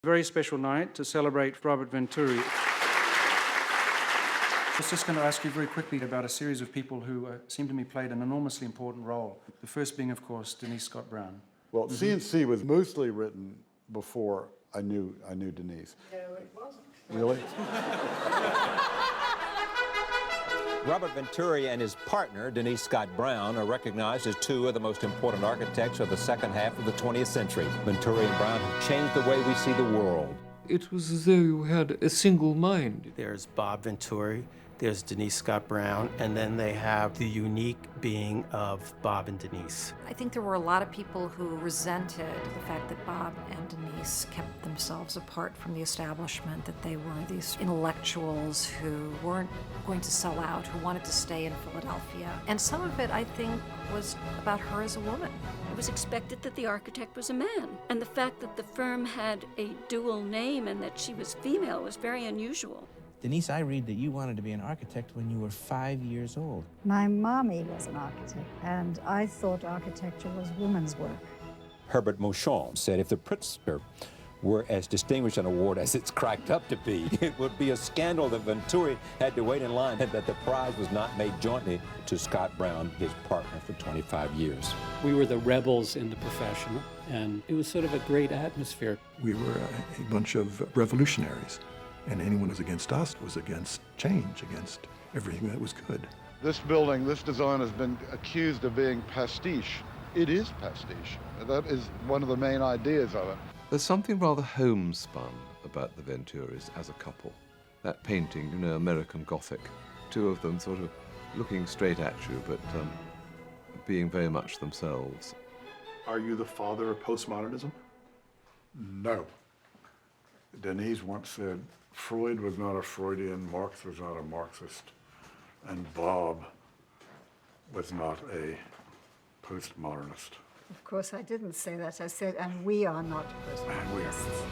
Very special night to celebrate Robert Venturi. I was just going to ask you very quickly about a series of people who seem to me played an enormously important role. The first being, of course, Denise Scott Brown. Well, C&C was mostly written before I knew Denise. No, it wasn't. Really? Robert Venturi and his partner, Denise Scott Brown, are recognized as two of the most important architects of the second half of the 20th century. Venturi and Brown have changed the way we see the world. It was as though you had a single mind. There's Bob Venturi, there's Denise Scott Brown, and then they have the unique being of Bob and Denise. I think there were a lot of people who resented the fact that Bob and Denise kept themselves apart from the establishment, that they were these intellectuals who weren't going to sell out, who wanted to stay in Philadelphia. And some of it, I think, was about her as a woman. It was expected that the architect was a man, and the fact that the firm had a dual name and that she was female was very unusual. Denise, I read that you wanted to be an architect when you were 5 years old. My mommy was an architect, and I thought architecture was women's work. Herbert Mouchon said if the Pritzker were as distinguished an award as it's cracked up to be, it would be a scandal that Venturi had to wait in line and that the prize was not made jointly to Scott Brown, his partner for 25 years. We were the rebels in the profession, and it was sort of a great atmosphere. We were a bunch of revolutionaries, and anyone who was against us was against change, against everything that was good. This building, this design has been accused of being pastiche. It is pastiche. That is one of the main ideas of it. There's something rather homespun about the Venturis as a couple. That painting, you know, American Gothic, two of them sort of looking straight at you, but being very much themselves. Are you the father of postmodernism? No. Denise once said, Freud was not a Freudian, Marx was not a Marxist, and Bob was not a postmodernist. Of course, I didn't say that. I said, and we are not postmodernists.